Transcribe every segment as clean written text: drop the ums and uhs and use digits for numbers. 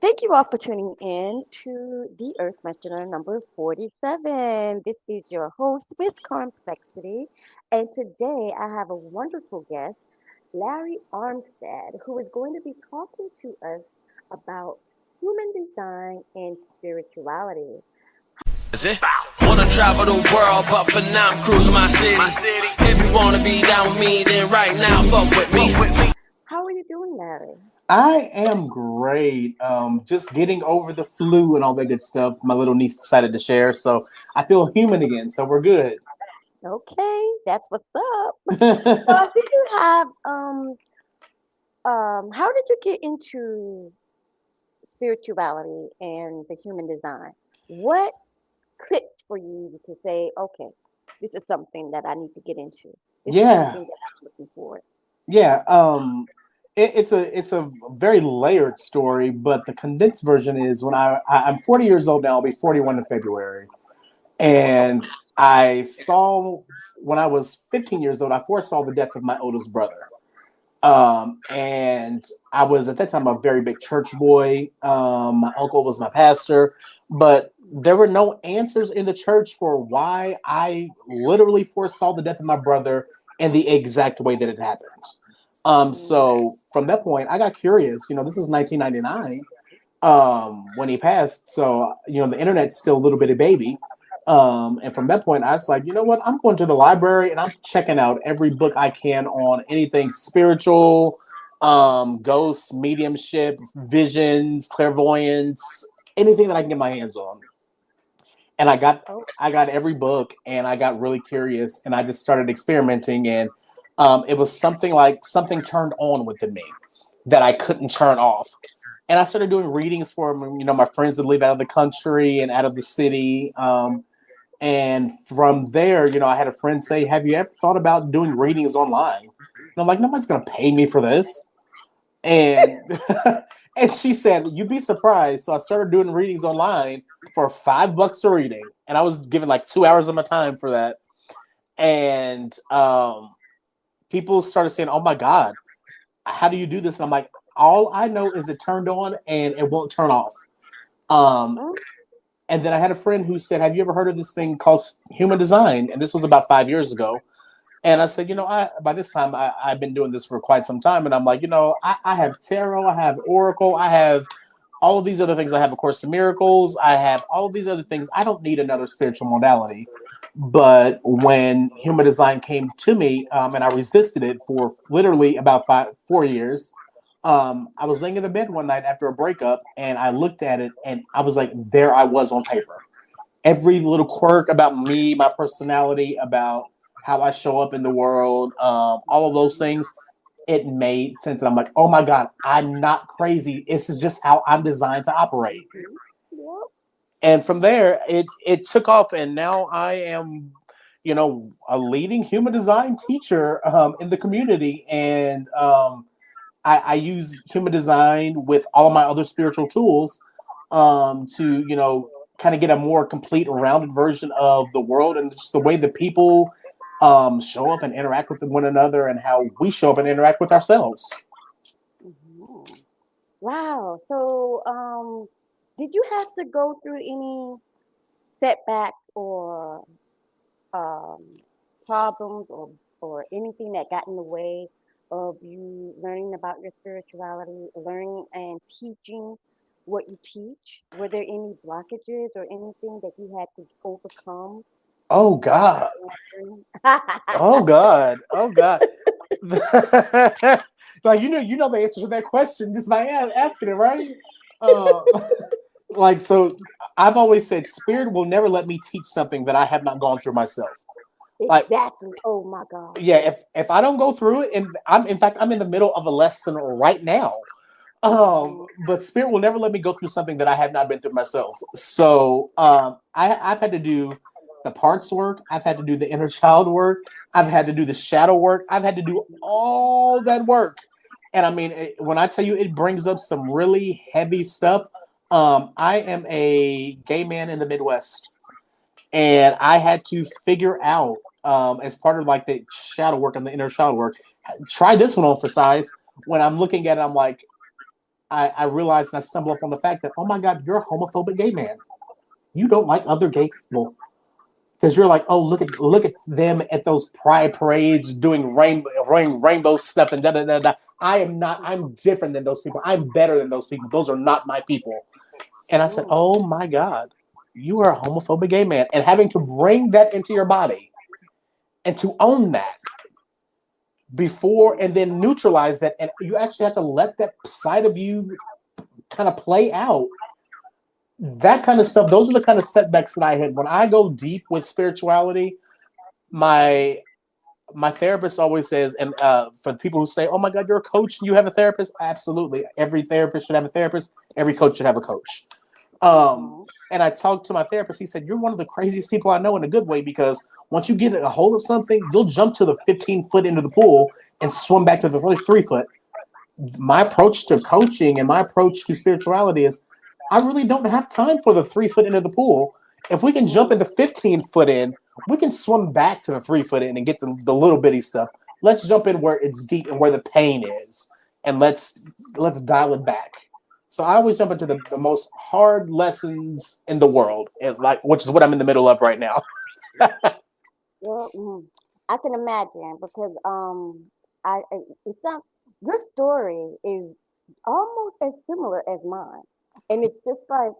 Thank you all for tuning in to the Earth Messenger number 47. This is your host, Miss Complexity, and today I have a wonderful guest, Larry Armstead, who is going to be talking to us about human design and spirituality. Is it? Wanna travel the world, but for now I'm cruising my city. If you wanna be down with me, then right now fuck with me. How are you doing, Larry? I am great. Just getting over the flu and all that good stuff. My little niece decided to share, so I feel human again. So we're good. Okay, that's what's up. So I see you have how did you get into spirituality and the human design? What clicked for you to say, okay, this is something that I need to get into. This is Yeah, something that I'm looking for. yeah. It's a very layered story, but the condensed version is I'm 40 years old now. I'll be 41 in February, and I saw when I was 15 years old. I foresaw the death of my oldest brother. And I was at that time a very big church boy. My uncle was my pastor, but there were no answers in the church for why I literally foresaw the death of my brother in the exact way that it happened. Mm, So from that point, I got curious. This is 1999 when he passed. So, the internet's still a little bitty baby. And from that point, I was like, you know what? I'm going to the library and I'm checking out every book I can on anything spiritual, ghosts, mediumship, visions, clairvoyance, anything that I can get my hands on. And oh, I got every book and I got really curious and I just started experimenting and it was something like something turned on within me that I couldn't turn off. And I started doing readings for my friends that live out of the country and out of the city. And from there, I had a friend say, "Have you ever thought about doing readings online?" And I'm like, "Nobody's going to pay me for this." And and she said, "You'd be surprised." So I started doing readings online for $5 a reading, and I was given like 2 hours of my time for that. And people started saying, "Oh my God, how do you do this?" And I'm like, "All I know is it turned on and it won't turn off." Um, oh, and then I had a friend who said, "Have you ever heard of this thing called human design?" And this was about 5 years ago. And I said, by this time I've been doing this for quite some time, and I'm like, I have tarot, I have oracle, I have all of these other things. I have A Course in Miracles, I have all of these other things. I don't need another spiritual modality. But when human design came to me, and I resisted it for literally about 4 years, I was laying in the bed one night after a breakup, and I looked at it, and I was like, there I was on paper. Every little quirk about me, my personality, about how I show up in the world, all of those things, it made sense. And I'm like, oh my God, I'm not crazy. This is just how I'm designed to operate. mhm, yep. And from there, it took off, and now I am, a leading human design teacher in the community, and I use human design with all of my other spiritual tools to kind of get a more complete, rounded version of the world and just the way that people show up and interact with one another, and how we show up and interact with ourselves. Mhm. Wow. So, did you have to go through any setbacks or um, problems or anything that got in the way of you learning about your spirituality, learning and teaching what you teach? Were there any blockages or anything that you had to overcome Oh while God! going through? Oh God! Oh God! Like the answer to that question just by asking it, right? Uh, like so, I've always said, spirit will never let me teach something that I have not gone through myself. Like, Exactly. Oh my God. yeah, if I don't go through it, and I'm in the middle of a lesson right now. Hmm. But spirit will never let me go through something that I have not been through myself. So I've had to do the parts work. I've had to do the inner child work. I've had to do the shadow work. I've had to do all that work. And I mean, when I tell you, it brings up some really heavy stuff. I am a gay man in the Midwest, and I had to figure out, as part of like the shadow work and the inner child work, try this one on for size. When I'm looking at it, I'm like, I realized and I stumbled up on the fact that, oh my God, you're a homophobic gay man. You don't like other gay people because you're like, oh, look at them at those pride parades doing rainbow stuff and da da da da. I am not. I'm different than those people. I'm better than those people. Those are not my people. And I said, Mm, oh my God, you are a homophobic gay man, and having to bring that into your body and to own that before and then neutralize that, and you actually have to let that side of you kind of play out. That kind of stuff. Those are the kind of setbacks that I had when I go deep with spirituality. My my therapist always says, and for the people who say, "Oh my God, you're a coach and you have a therapist," absolutely. Every therapist should have a therapist. Every coach should have a coach. Um, mm-hmm. and I talked to my therapist. He said, "You're one of the craziest people I know in a good way because once you get a hold of something, you'll jump to the 15-foot into the pool and swim back to the 3 foot." My approach to coaching and my approach to spirituality is, I really don't have time for the 3 foot into the pool. If we can jump in the 15 foot in, we can swim back to the 3 foot in and get the little bitty stuff. Let's jump in where it's deep and where the pain is, and let's dial it back. So I always jump into the most hard lessons in the world, and like which is what I'm in the middle of right now. Well, I can imagine because it's not your story is almost as similar as mine, and it's just like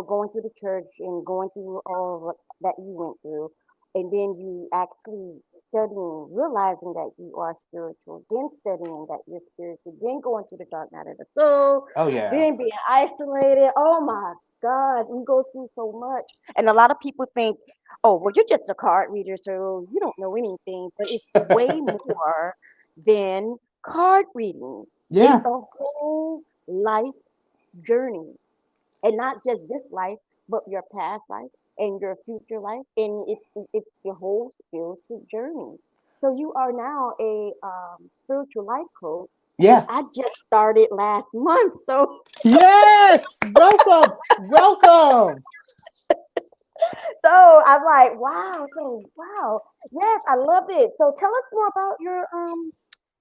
going through the church and going through all that you went through, and then you actually studying, realizing that you are spiritual, then studying that you're spiritual, then going through the dark night of the soul, Oh yeah, then being isolated. Oh my God, we go through so much, and a lot of people think, oh, well, you're just a card reader, so you don't know anything. But it's way more than card reading. It's yeah, a whole life journey. And not just this life, but your past life and your future life. And it's your whole spiritual journey. So you are now a spiritual life coach. And yeah. I just started last month. So Yes, welcome, welcome. so I'm like, wow. So wow. Yes, I love it. So tell us more about your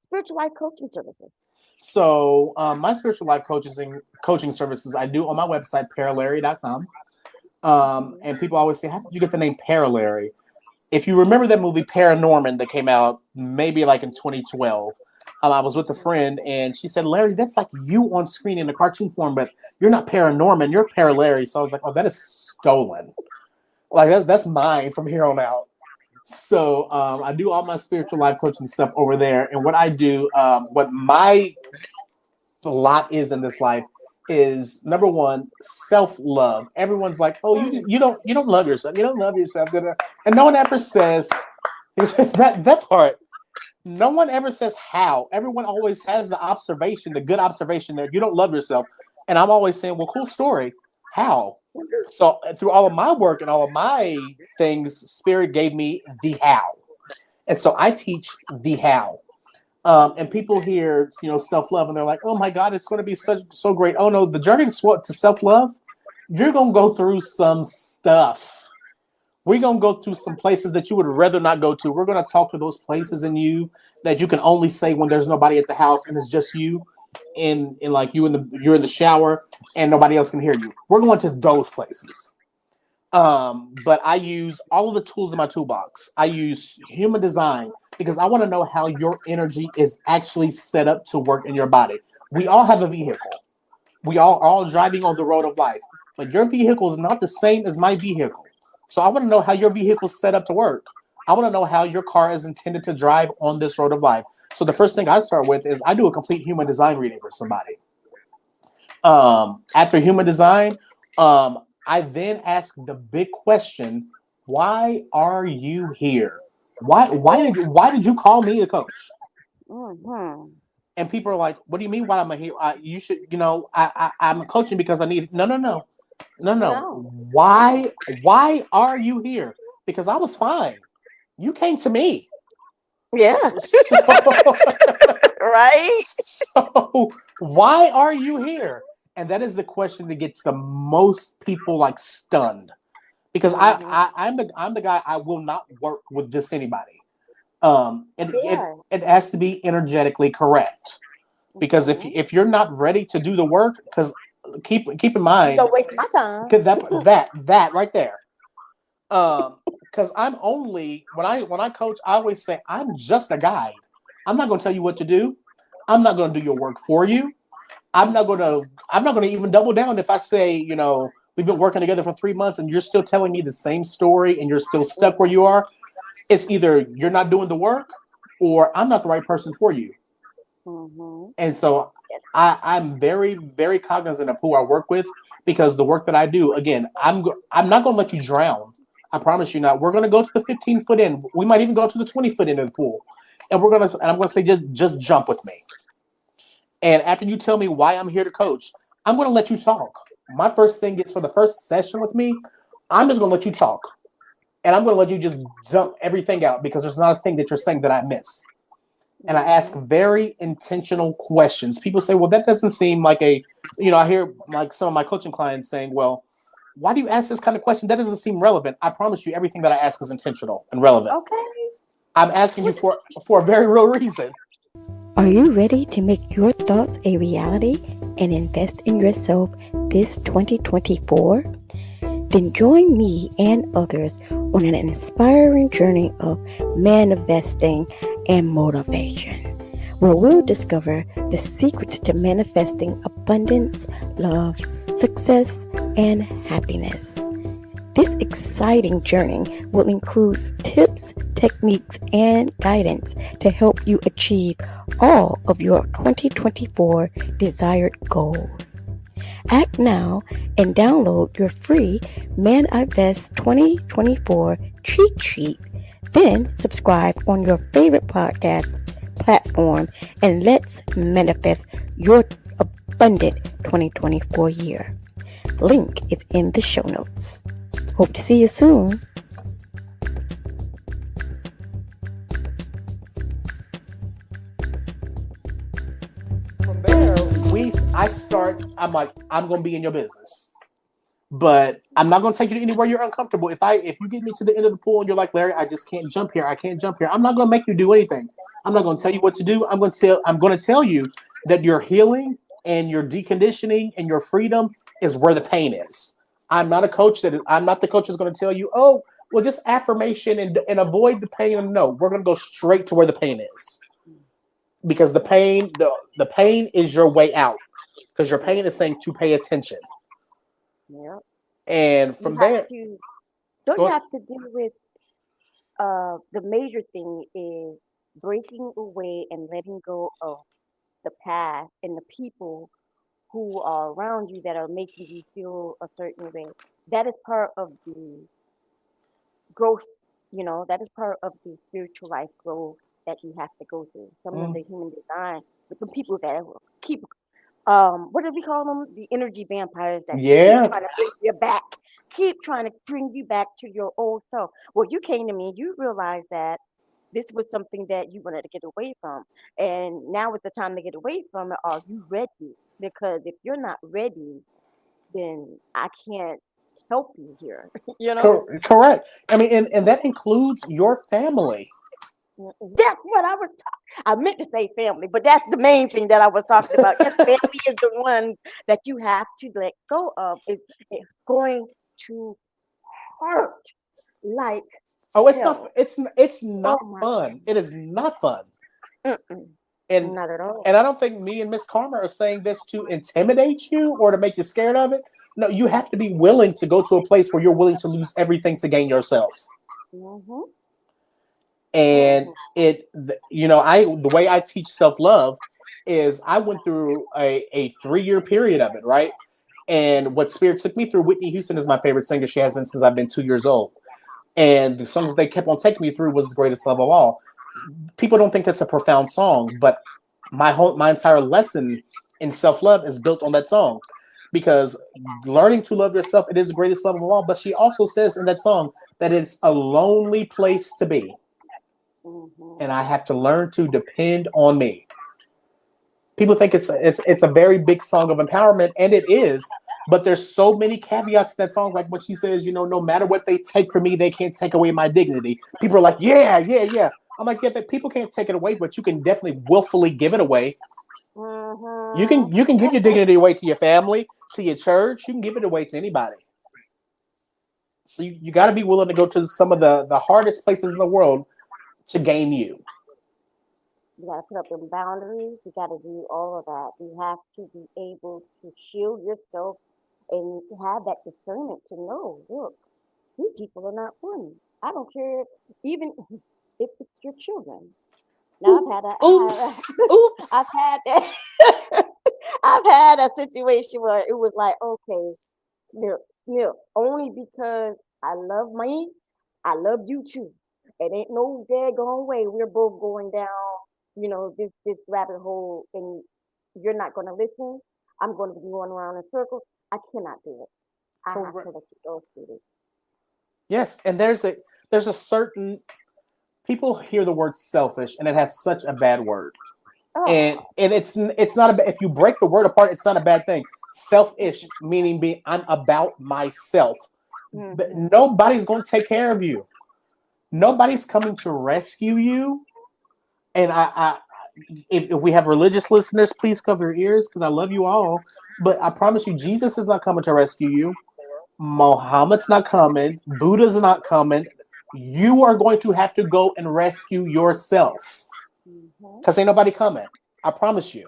spiritual life coaching services. So my spiritual life coaching services I do on my website paralary.com. Mhm. And people always say, "How did you get the name Paralary?" If you remember that movie Paranorman that came out maybe like in 2012, I was with a friend and she said, "Larry, that's like you on screen in a cartoon form, but you're not Paranorman, you're Paralary." So I was like, "Oh, that is stolen. Like that's mine from here on out." So I do all my spiritual life coaching stuff over there, and what I do, what my lot is in this life is number one, self love. Everyone's like, "Oh, you don't love yourself. You don't love yourself," and no one ever says that part. No one ever says how. Everyone always has the observation, the good observation that you don't love yourself, and I'm always saying, "Well, cool story. How?" So through all of my work and all of my things, Spirit gave me the how, and so I teach the how. And people hear, self love, and they're like, "Oh my God, it's going to be so great." Oh no, the journey to self love, you're going to go through some stuff. We're going to go through some places that you would rather not go to. We're going to talk to those places in you that you can only say when there's nobody at the house and it's just you, in like you're in the shower and nobody else can hear you. We're going to those places. But I use all of the tools in my toolbox. I use human design because I want to know how your energy is actually set up to work in your body. We all have a vehicle. We all are all driving on the road of life, but your vehicle is not the same as my vehicle. So I want to know how your vehicle is set up to work. I want to know how your car is intended to drive on this road of life. So the first thing I start with is I do a complete human design reading for somebody. After human design, I then ask the big question: Why are you here? Oh, Why did you call me a coach? mm-hmm. And people are like, "What do you mean? Why am I here? You should, I'm coaching because I need." No, no, no, no, no. No. Why are you here? Because I was fine. You came to me. Yeah. So, Right. so why are you here? And that is the question that gets the most people like stunned because Mm-hmm. I'm the guy. I will not work with just anybody. It Yeah. it has to be energetically correct. Because Mm-hmm. if you're not ready to do the work, because keep in You mind, don't waste my time. because that right there. Because I'm only when I coach, I always say I'm just a guide. I'm not going to tell you what to do. I'm not going to do your work for you. I'm not going to even double down if I say, we've been working together for 3 months and you're still telling me the same story and you're still stuck where Mm-hmm. you are. It's either you're not doing the work or I'm not the right person for you. Mm-hmm. And so I'm very, very cognizant of who I work with because the work that I do, again, I'm not going to let you drown. I promise you not. We're going to go to the 15-foot in. We might even go to the 20-foot end of the pool, and I'm going to say just jump with me. And after you tell me why I'm here to coach, I'm going to let you talk. My first thing is for the first session with me, I'm just going to let you talk, and I'm going to let you just dump everything out because there's not a thing that you're saying that I miss. And I ask Mm-hmm. very intentional questions. People say, well, that doesn't seem like I hear like some of my coaching clients saying, well, why do you ask this kind of question? That doesn't seem relevant. I promise you, everything that I ask is intentional and relevant. Okay. I'm asking you What? for a very real reason. Are you ready to make your thoughts a reality and invest in yourself this 2024? Then join me and others on an inspiring journey of manifesting and motivation, where we'll discover the secrets to manifesting abundance, love, success, and happiness. This exciting journey will include tips, techniques, and guidance to help you achieve all of your 2024 desired goals. Act now and download your free Manifest 2024 cheat sheet. Then subscribe on your favorite podcast platform and let's manifest your abundant 2024 year. Link is in the show notes. Hope to see you soon. From there, I'm like, I'm going to be in your business. But I'm not going to take you to anywhere you're uncomfortable. If you get me to the end of the pool and you're like, Larry, I just can't jump here. I can't jump here. I'm not going to make you do anything. I'm not going to tell you what to do. I'm going to tell you that your healing and your deconditioning and your freedom is where the pain is. I'm not the coach that's going to tell you, oh, well, just affirmation and avoid the pain. No, we're going to go straight to where the pain is because the pain is your way out because your pain is saying to pay attention. Yeah. And You from have there, to. Don't you go have to deal with the major thing is breaking away and letting go of the past and the people who are around you that are making you feel a certain way. That is part of the growth, that is part of the spiritual life growth that you have to go through. Some of mm, the human design with the people that keep what do we call them? The energy vampires that keep yeah, trying to bring you back, keep trying to bring you back to your old self. Well, you came to me and you realized that this was something that you wanted to get away from. And now is the time to get away from it. Are you ready? Because if you're not ready, then I can't help you here, you know? correct. I mean, and that includes your family. That's what I was I meant to say family, but that's the main thing that I was talking about. Yes, family is the one that you have to let go of. It's going to hurt like Oh, it's not. hell. It's Oh not my fun. It is not fun. God. Mm-mm. And Not at all. and I don't think me and Miss Karma are saying this to intimidate you or to make you scared of it. No, you have to be willing to go to a place where you're willing to lose everything to gain yourself. Mm-hmm. And Mm-hmm. the way I teach self love is I went through a 3 year period of it, right? And what Spirit took me through, Whitney Houston is my favorite singer. She has been since I've been 2 years old. And the songs they kept on taking me through was the greatest love of all. People don't think that's a profound song, but my entire lesson in self love is built on that song. Because learning to love yourself, it is the greatest love of all. But she also says in that song that it's a lonely place to be. Mm-hmm. And I have to learn to depend on me. People think it's a very big song of empowerment, and it is. But there's so many caveats to that song, like when she says, no matter what they take from me, they can't take away my dignity. People are like, yeah, yeah, yeah. I'm like, yeah, but people can't take it away, but you can definitely willfully give it away. You can give your dignity away to your family, to your church. You can give it away to anybody. So you got to be willing to go to some of the hardest places in the world to gain you. You got to put up them boundaries. You got to do all of that. You have to be able to shield yourself and have that discernment to know, look, these people are not for me. I don't care, even if it's your children. Now Oops, I've oops. had that. I've had a situation where it was like, okay, Snip, Snip, only because I love me, I love you too. It ain't no daggone way we're both going down, this rabbit hole, and you're not gonna listen. I'm gonna be going around in circles. I cannot do it. I have to Correct. let you go, sweetie. Yes, and there's a certain people hear the word selfish and it has such a bad word. And Oh, it's not a if you break the word apart, it's not a bad thing. Selfish meaning being I'm about myself. But mm-hmm. nobody's going to take care of you. Nobody's coming to rescue you. And if we have religious listeners, please cover your ears because I love you all. But I promise you, Jesus is not coming to rescue you. Muhammad's not coming. Buddha's not coming. You are going to have to go and rescue yourself Mm-hmm. because ain't nobody coming. I promise you.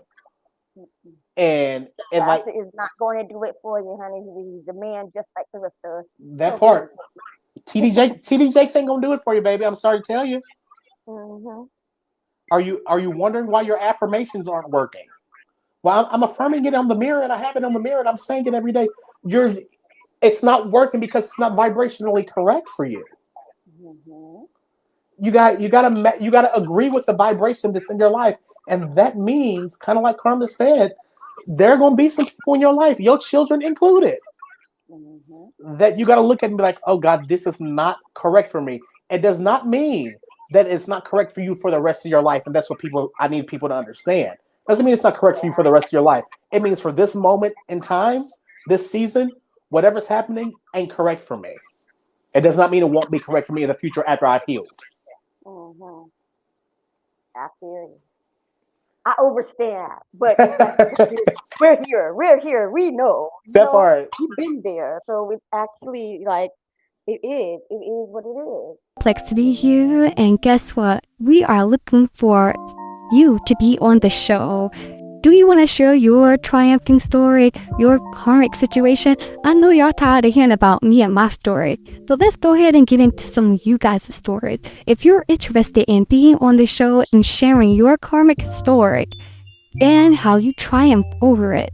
Mm-hmm. And like Pastor is not going to do it for you, honey. He's a man just like the rest of us. that So he part, TD Jakes ain't gonna do it for you, baby. I'm sorry to tell you. mm-hmm. Are you wondering why your affirmations aren't working? Well, I'm affirming it on the mirror, and I have it on the mirror, and I'm saying it every day. You're It's not working because it's not vibrationally correct for you. Mm-hmm. You gotta agree with the vibration that's in your life, and that means kind of like Karma said, there are gonna be some people in your life, your children included, Mm-hmm. that you gotta look at and be like, oh God, this is not correct for me. It does not mean that it's not correct for you for the rest of your life, and that's what people I need people to understand. Doesn't mean it's not correct for you for the rest of your life. It means for this moment in time, this season, whatever's happening ain't correct for me. It does not mean it won't be correct for me in the future after I've healed. Mm-hmm. I feel you. I overstand, but That we're here. We're here. We know. part. We've been there. So it's actually like it is. It is what it is. Complexity here, and guess what? We are looking for you to be on the show. Do you want to share your triumphing story, your karmic situation? I know y'all tired of hearing about me and my story. So let's go ahead and get into some of you guys' stories. If you're interested in being on the show and sharing your karmic story and how you triumph over it,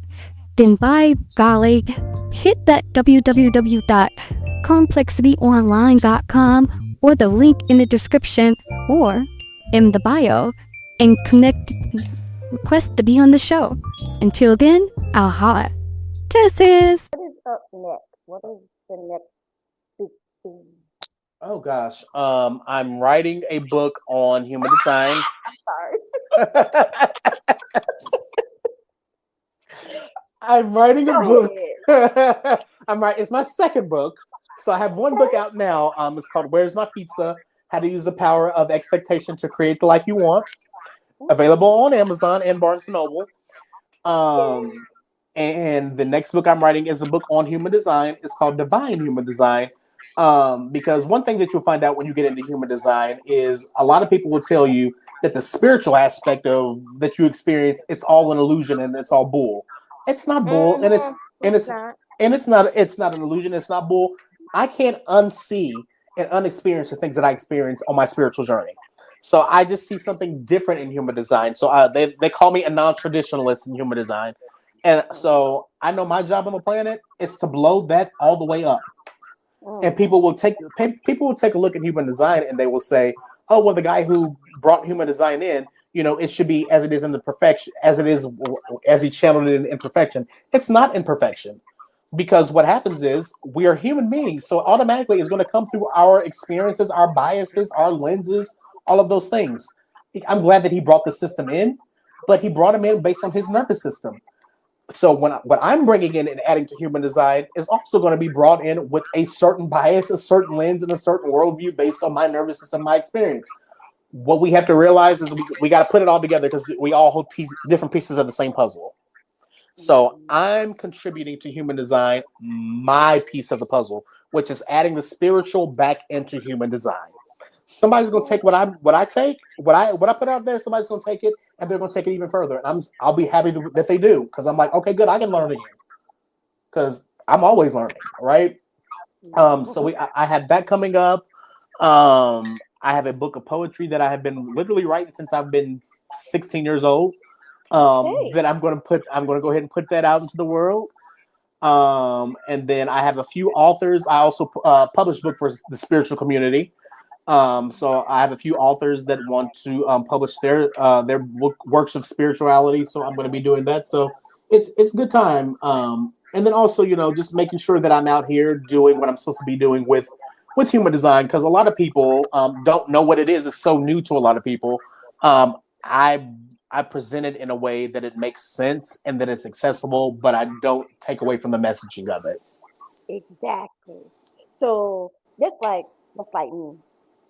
then by golly, hit that www.complexityonline.com or the link in the description or in the bio and request to be on the show. Until then, I'll holla. Deuces! What is up next? What is the next big thing? Oh gosh. I'm writing a book on human design. Sorry. I'm writing a Go book. ahead. It's my second book. So I have one book out now. It's called Where's My Pizza? How to Use the Power of Expectation to Create the Life You Want. Available Ooh, on Amazon and Barnes and Noble. yay. Um, and the next book I'm writing is a book on human design. It's called Divine Human Design. Because one thing that you'll find out when you get into human design is a lot of people will tell you that the spiritual aspect of that you experience, it's all an illusion and it's all bull. It's not bull, and Mm-hmm. and It's it's not. it's not an illusion. It's not bull. I can't unsee and unexperience the things that I experience on my spiritual journey. So I just see something different in human design. So they call me a non-traditionalist in human design, and so I know my job on the planet is to blow that all the way up. And Mm-hmm. people will take a look at human design and they will say, "Oh, well, the guy who brought human design in, it should be as it is in the perfection, as it is as he channeled it in perfection." It's not imperfection because what happens is we are human beings, so automatically it's going to come through our experiences, our biases, our lenses, all of those things. I'm glad that he brought the system in, but he brought him in based on his nervous system. So what I'm bringing in and adding to human design is also going to be brought in with a certain bias, a certain lens, and a certain worldview based on my nervous system, my experience. what we have to realize is we got to put it all together because we all hold different pieces of the same puzzle. So Mhm. I'm contributing to human design my piece of the puzzle, which is adding the spiritual back into human design. Somebody's gonna take what I put out there. Somebody's gonna take it and they're gonna take it even further, and I'll be happy that they do because I'm like, okay, good, I can learn again because I'm always learning, right? So I have that coming up. I have a book of poetry that I have been literally writing since I've been 16 years old. Okay. That I'm going to go ahead and put that out into the world. And then I have a few authors. I also publish book for the spiritual community. So I have a few authors that want to publish their works of spirituality. So I'm going to be doing that. So it's a good time. And then also, just making sure that I'm out here doing what I'm supposed to be doing with human design because a lot of people don't know what it is. It's so new to a lot of people. I I present it in a way that it makes sense and that it's accessible, but I don't take away from the messaging of it. Exactly. So that's like me.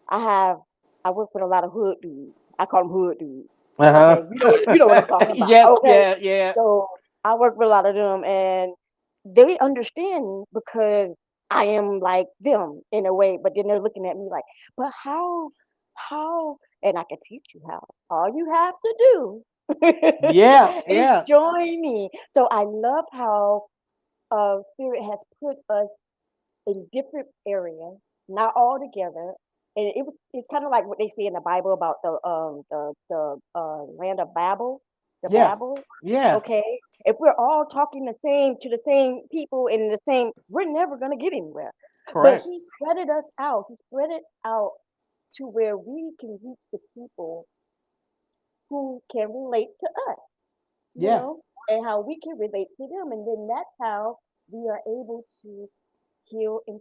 I have I work with a lot of hood dudes. I call them hood dudes. Uh Okay, you know what I'm huh. talking about. Yes. Okay, Yeah. Yeah. so I work with a lot of them, and they understand me because I am like them in a way. But then they're looking at me like, but how? And I can teach you how. All you have to do Yeah. is Yeah. join me. So I love how Spirit has put us in different areas, not all together. And it's kind of like what they say in the Bible about the land of Babel, the Yeah. Babel. Yeah. Okay, if we're all talking the same to the same people and the same, we're never gonna get anywhere. But Correct. he spread it us out. He spread it out to where we can reach the people who can relate to us, Yeah. and how we can relate to them, and then that's how we are able to heal and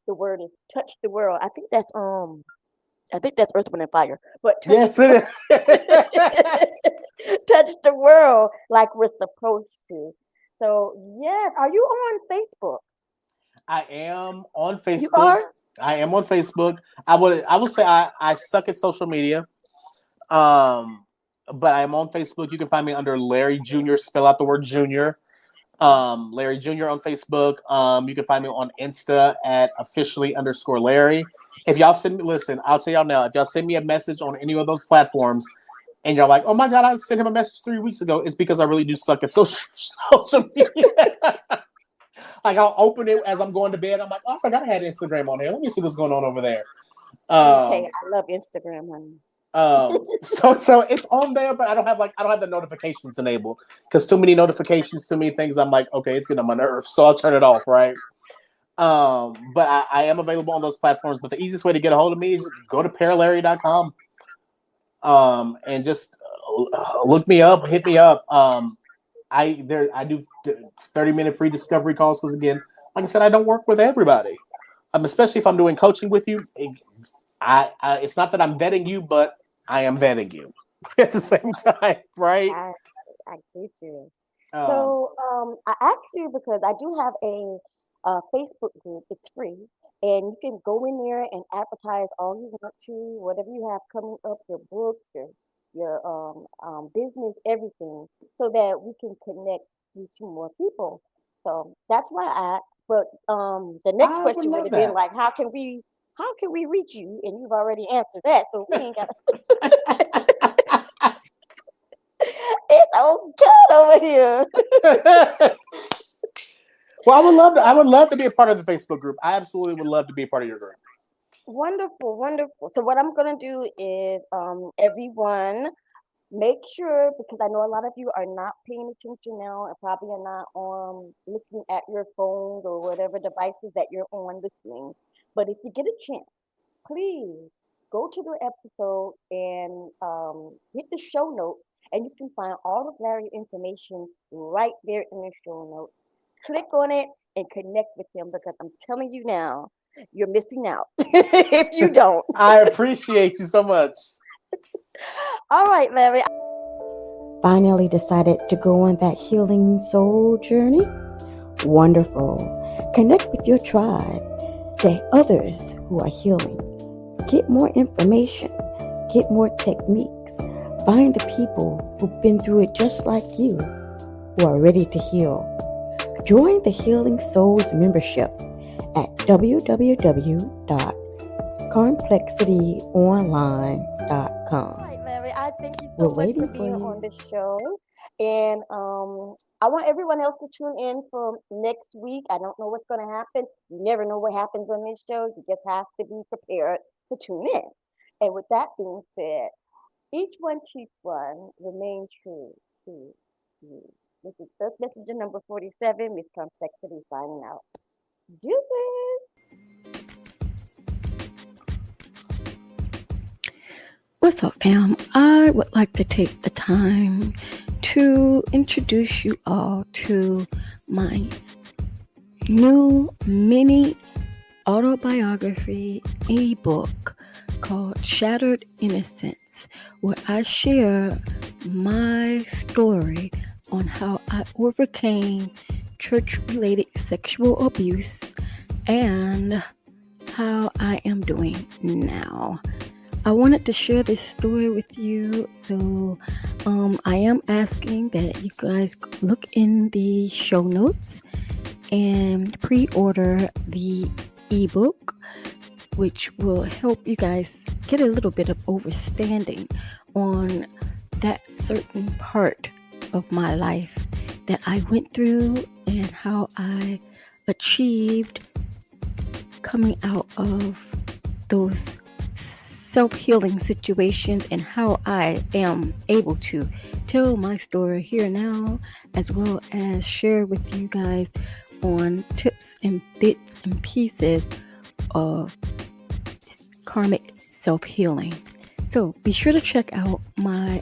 the word is touch the world. I think that's Earth, Wind, and Fire. But touch Yes, it is. touch the world like we're supposed to. So yes, are you on Facebook? I am on You Facebook. are? I am on Facebook. I would say I suck at social media. Um, but I am on Facebook. You can find me under Larry Jr. Spell out the word Junior. Larry Jr. on Facebook. You can find me on Insta at officially_Larry. If y'all send me, listen, I'll tell y'all now. If y'all send me a message on any of those platforms, and you're like, "Oh my god, I sent him a message 3 weeks ago," it's because I really do suck at social media. Like I'll open it as I'm going to bed. I'm like, "Oh, I forgot I had Instagram on here. Let me see what's going on over there." Okay, Um, I love Instagram, honey. so it's on there, but I don't have the notifications enabled because too many notifications, too many things. I'm like, okay, it's getting on my nerves, so I'll turn it off, right? But I am available on those platforms. But the easiest way to get a hold of me is go to paralary.com, and just look me up, hit me up. I do 30-minute free discovery calls because again, like I said, I don't work with everybody. Especially if I'm doing coaching with you. It's not that I'm vetting you, but I am vetting you at the same time, right? I I get you. Um, So I asked you because I do have a Facebook group. It's free, and you can go in there and advertise all you want to, whatever you have coming up, your books, your business, everything, so that we can connect you to more people. So that's why I asked. But the next I would question would love have been that. like, how can we reach you? And you've already answered that, so we ain't got. It's all good over here. Well, I would love to. I would love to be a part of the Facebook group. I absolutely would love to be a part of your group. Wonderful, wonderful. So what I'm gonna do is, everyone, make sure because I know a lot of you are not paying attention now and probably are not looking at your phones or whatever devices that you're on listening. But if you get a chance, please go to the episode and hit the show notes, and you can find all of Larry's information right there in the show notes. Click on it and connect with him because I'm telling you now, you're missing out if you don't. I appreciate you so much. All right, Larry. Finally decided to go on that healing soul journey? Wonderful. Connect with your tribe, the others who are healing. Get more information. get more techniques, find the people who've been through it just like you, who are ready to heal. Join the Healing Souls membership at www.complexityonline.com. All right, Larry, I thank you We're so much for waiting for being you. on the show. And I want everyone else to tune in for next week. I don't know what's going to happen. You never know what happens on this show. You just have to be prepared to tune in. And with that being said, each one teach one, remain true to you. This is Earth Messenger number 47, Miss Complexity signing out. Deuces! What's up, fam? I would like to take the time to introduce you all to my new mini autobiography ebook called Shattered Innocence, where I share my story on how I overcame church-related sexual abuse and how I am doing now. I wanted to share this story with you, so I am asking that you guys look in the show notes and pre-order the ebook, which will help you guys get a little bit of overstanding on that certain part of my life that I went through and how I achieved coming out of those self-healing situations and how I am able to tell my story here now, as well as share with you guys on tips and bits and pieces of karmic self-healing. So be sure to check out my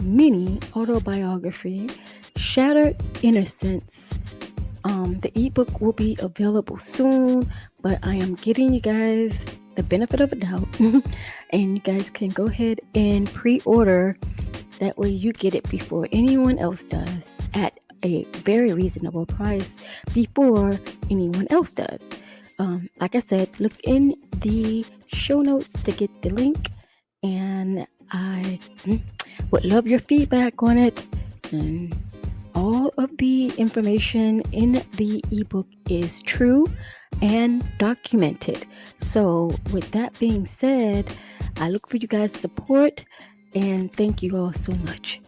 mini autobiography, Shattered Innocence. The ebook will be available soon, but I am getting you guys the benefit of a doubt, and you guys can go ahead and pre-order. That way you get it before anyone else does at a very reasonable price before anyone else does. Like I said, look in the show notes to get the link, and I would love your feedback on it. And all of the information in the ebook is true and documented. So with that being said, I look for you guys' support and thank you all so much.